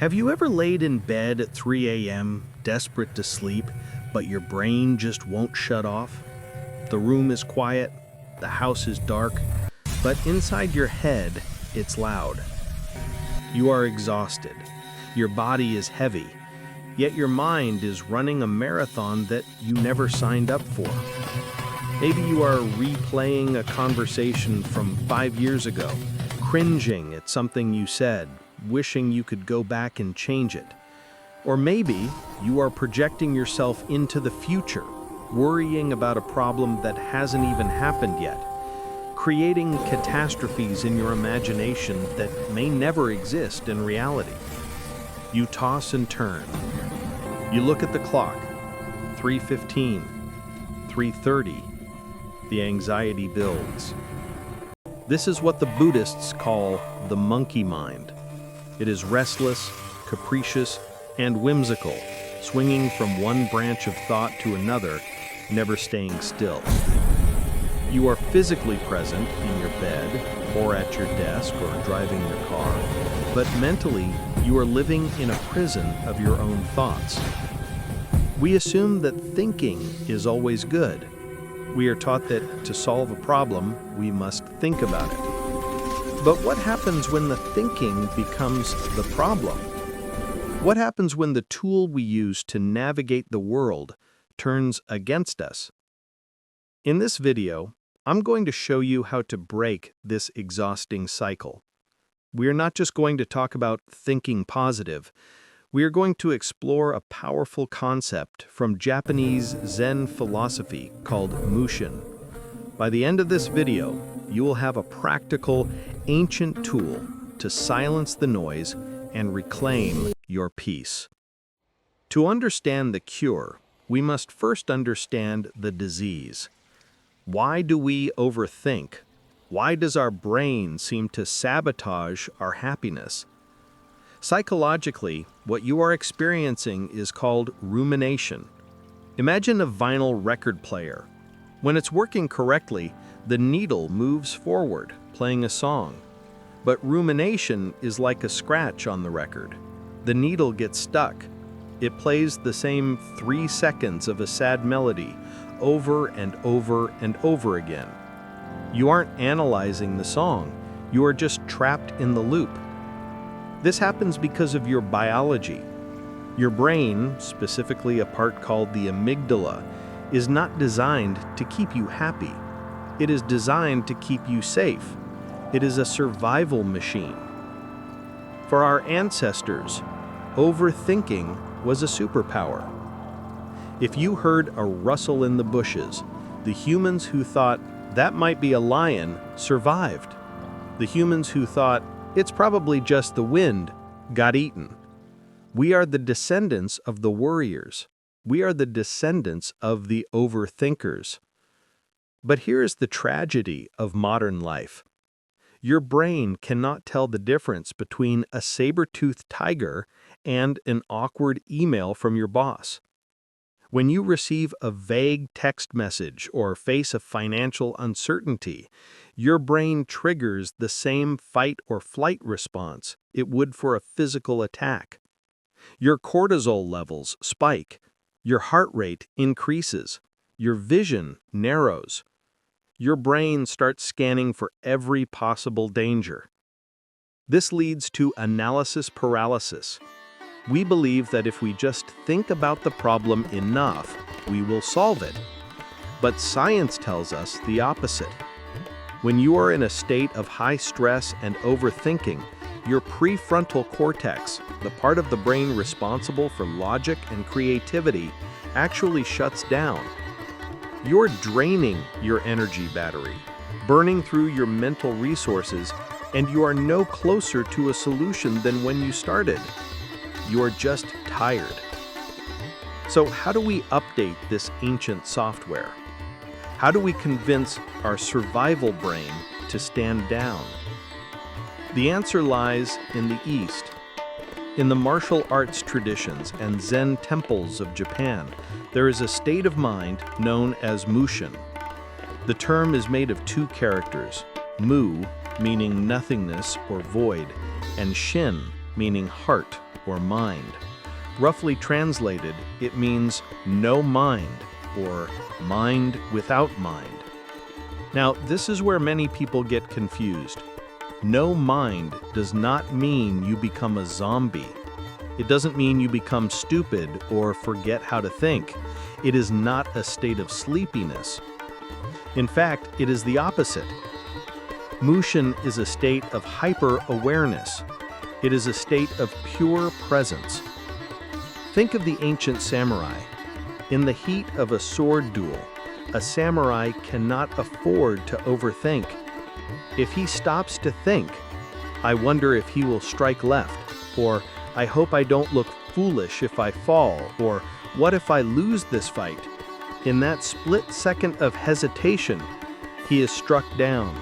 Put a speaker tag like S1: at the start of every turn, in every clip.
S1: Have you ever laid in bed at 3 a.m., desperate to sleep, but your brain just won't shut off? The room is quiet, the house is dark, but inside your head, it's loud. You are exhausted, your body is heavy, yet your mind is running a marathon that you never signed up for. Maybe you are replaying a conversation from 5 years ago, cringing at something you said, wishing you could go back and change it. Or maybe you are projecting yourself into the future, worrying about a problem that hasn't even happened yet, creating catastrophes in your imagination that may never exist in reality. You toss and turn. You look at the clock, 3:15, 3:30. The anxiety builds. This is what the Buddhists call the monkey mind. It is restless, capricious, and whimsical, swinging from one branch of thought to another, never staying still. You are physically present in your bed, or at your desk, or driving your car, but mentally, you are living in a prison of your own thoughts. We assume that thinking is always good. We are taught that to solve a problem, we must think about it. But what happens when the thinking becomes the problem? What happens when the tool we use to navigate the world turns against us? In this video, I'm going to show you how to break this exhausting cycle. We are not just going to talk about thinking positive. We are going to explore a powerful concept from Japanese Zen philosophy called Mushin. By the end of this video, you will have a practical, ancient tool to silence the noise and reclaim your peace. To understand the cure, we must first understand the disease. Why do we overthink? Why does our brain seem to sabotage our happiness? Psychologically, what you are experiencing is called rumination. Imagine a vinyl record player. When it's working correctly, the needle moves forward, playing a song. But rumination is like a scratch on the record. The needle gets stuck. It plays the same 3 seconds of a sad melody over and over and over again. You aren't analyzing the song. You are just trapped in the loop. This happens because of your biology. Your brain, specifically a part called the amygdala, is not designed to keep you happy. It is designed to keep you safe. It is a survival machine. For our ancestors, overthinking was a superpower. If you heard a rustle in the bushes, the humans who thought that might be a lion survived. The humans who thought it's probably just the wind got eaten. We are the descendants of the worriers. We are the descendants of the overthinkers. But here is the tragedy of modern life. Your brain cannot tell the difference between a saber-toothed tiger and an awkward email from your boss. When you receive a vague text message or face a financial uncertainty, your brain triggers the same fight or flight response it would for a physical attack. Your cortisol levels spike, your heart rate increases, your vision narrows. Your brain starts scanning for every possible danger. This leads to analysis paralysis. We believe that if we just think about the problem enough, we will solve it. But science tells us the opposite. When you are in a state of high stress and overthinking, your prefrontal cortex, the part of the brain responsible for logic and creativity, actually shuts down. You're draining your energy battery, burning through your mental resources, and you are no closer to a solution than when you started. You are just tired. So how do we update this ancient software? How do we convince our survival brain to stand down? The answer lies in the East. In the martial arts traditions and Zen temples of Japan, there is a state of mind known as Mushin. The term is made of 2 characters, mu, meaning nothingness or void, and shin, meaning heart or mind. Roughly translated, it means no mind, or mind without mind. Now, this is where many people get confused. No mind does not mean you become a zombie. It doesn't mean you become stupid or forget how to think. It is not a state of sleepiness. In fact, it is the opposite. Mushin is a state of hyper-awareness. It is a state of pure presence. Think of the ancient samurai. In the heat of a sword duel, a samurai cannot afford to overthink. If he stops to think, I wonder if he will strike left, or I hope I don't look foolish if I fall, or what if I lose this fight? In that split second of hesitation, he is struck down.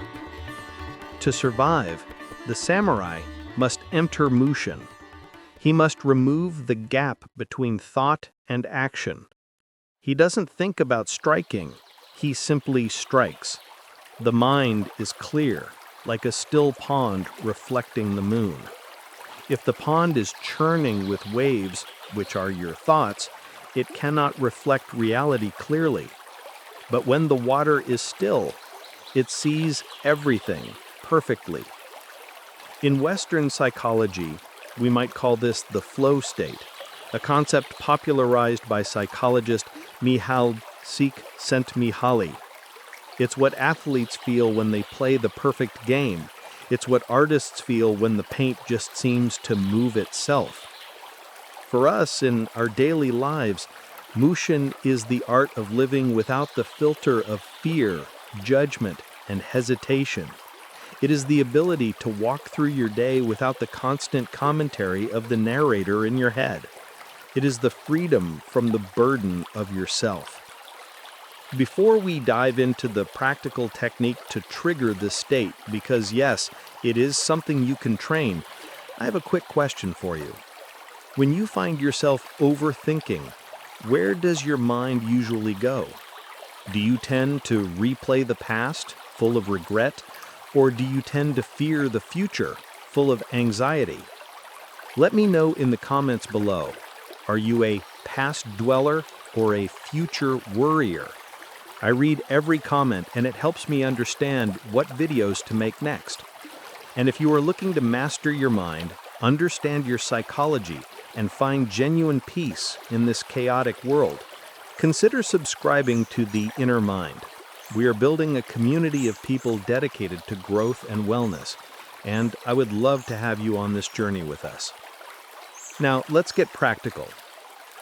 S1: To survive, the samurai must enter Mushin. He must remove the gap between thought and action. He doesn't think about striking, he simply strikes. The mind is clear, like a still pond reflecting the moon. If the pond is churning with waves, which are your thoughts, it cannot reflect reality clearly. But when the water is still, it sees everything perfectly. In Western psychology, we might call this the flow state, a concept popularized by psychologist Mihaly Csikszentmihalyi. It's what athletes feel when they play the perfect game. It's what artists feel when the paint just seems to move itself. For us, in our daily lives, Mushin is the art of living without the filter of fear, judgment, and hesitation. It is the ability to walk through your day without the constant commentary of the narrator in your head. It is the freedom from the burden of yourself. Before we dive into the practical technique to trigger this state, because yes, it is something you can train, I have a quick question for you. When you find yourself overthinking, where does your mind usually go? Do you tend to replay the past, full of regret, or do you tend to fear the future, full of anxiety? Let me know in the comments below. Are you a past dweller or a future worrier? I read every comment and it helps me understand what videos to make next. And if you are looking to master your mind, understand your psychology, and find genuine peace in this chaotic world, consider subscribing to The Inner Mind. We are building a community of people dedicated to growth and wellness, and I would love to have you on this journey with us. Now, let's get practical.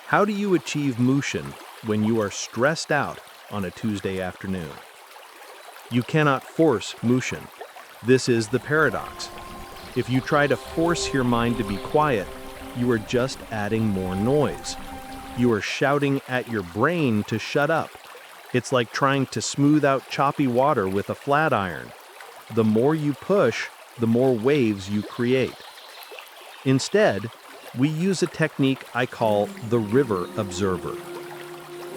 S1: How do you achieve Mushin when you are stressed out on a Tuesday afternoon? You cannot force Mushin. This is the paradox. If you try to force your mind to be quiet, you are just adding more noise. You are shouting at your brain to shut up. It's like trying to smooth out choppy water with a flat iron. The more you push, the more waves you create. Instead, we use a technique I call the river observer.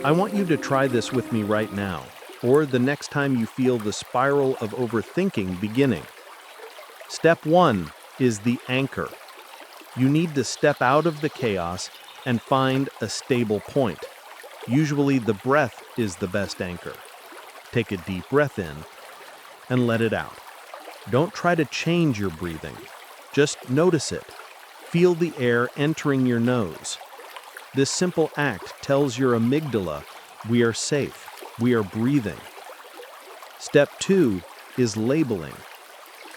S1: I want you to try this with me right now, or the next time you feel the spiral of overthinking beginning. Step 1 is the anchor. You need to step out of the chaos and find a stable point. Usually the breath is the best anchor. Take a deep breath in and let it out. Don't try to change your breathing. Just notice it. Feel the air entering your nose. This simple act tells your amygdala, we are safe, we are breathing. Step 2 is labeling.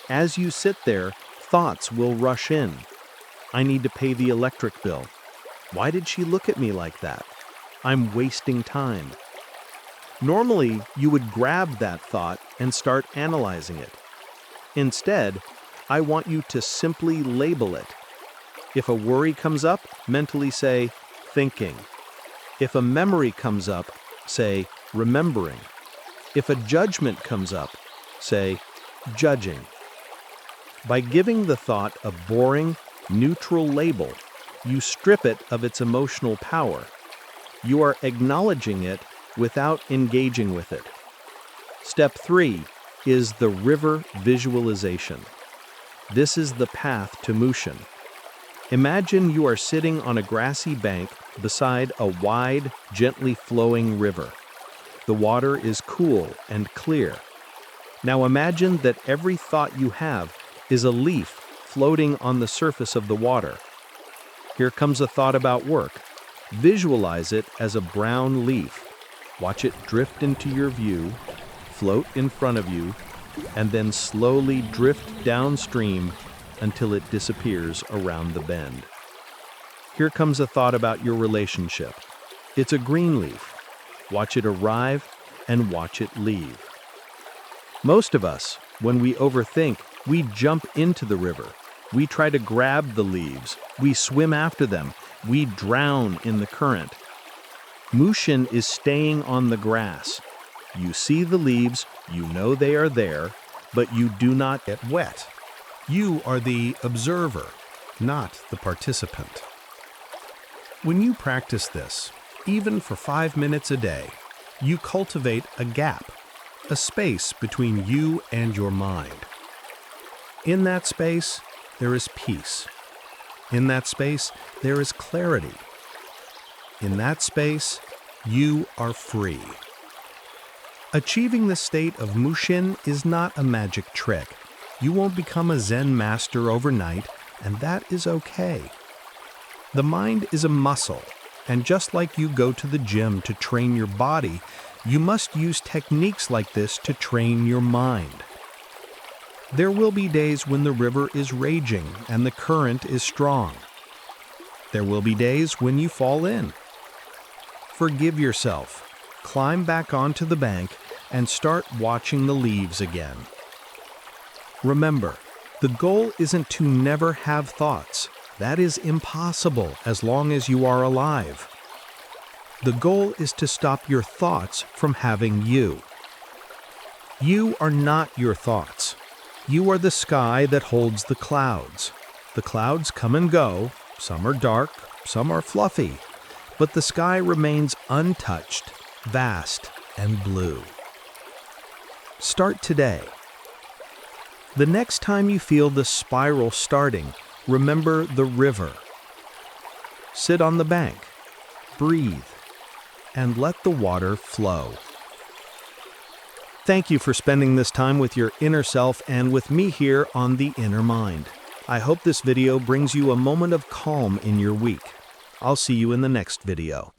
S1: As you sit there, thoughts will rush in. I need to pay the electric bill. Why did she look at me like that? I'm wasting time. Normally, you would grab that thought and start analyzing it. Instead, I want you to simply label it. If a worry comes up, mentally say, thinking. If a memory comes up, say, remembering. If a judgment comes up, say, judging. By giving the thought a boring, neutral label, you strip it of its emotional power. You are acknowledging it without engaging with it. Step 3 is the river visualization. This is the path to Mushin. Imagine you are sitting on a grassy bank beside a wide, gently flowing river. The water is cool and clear. Now imagine that every thought you have is a leaf floating on the surface of the water. Here comes a thought about work. Visualize it as a brown leaf. Watch it drift into your view, float in front of you, and then slowly drift downstream until it disappears around the bend. Here comes a thought about your relationship. It's a green leaf. Watch it arrive and watch it leave. Most of us, when we overthink, we jump into the river. We try to grab the leaves. We swim after them. We drown in the current. Mushin is staying on the grass. You see the leaves, you know they are there, but you do not get wet.
S2: You are the observer, not the participant. When you practice this, even for 5 minutes a day, you cultivate a gap, a space between you and your mind. In that space, there is peace. In that space, there is clarity. In that space, you are free. Achieving the state of Mushin is not a magic trick. You won't become a Zen master overnight, and that is okay. The mind is a muscle, and just like you go to the gym to train your body, you must use techniques like this to train your mind. There will be days when the river is raging and the current is strong. There will be days when you fall in. Forgive yourself, climb back onto the bank, and start watching the leaves again. Remember, the goal isn't to never have thoughts. That is impossible as long as you are alive. The goal is to stop your thoughts from having you. You are not your thoughts. You are the sky that holds the clouds. The clouds come and go. Some are dark, some are fluffy, but the sky remains untouched, vast, and blue. Start today. The next time you feel the spiral starting, remember the river. Sit on the bank, breathe, and let the water flow. Thank you for spending this time with your inner self and with me here on The Inner Mind. I hope this video brings you a moment of calm in your week. I'll see you in the next video.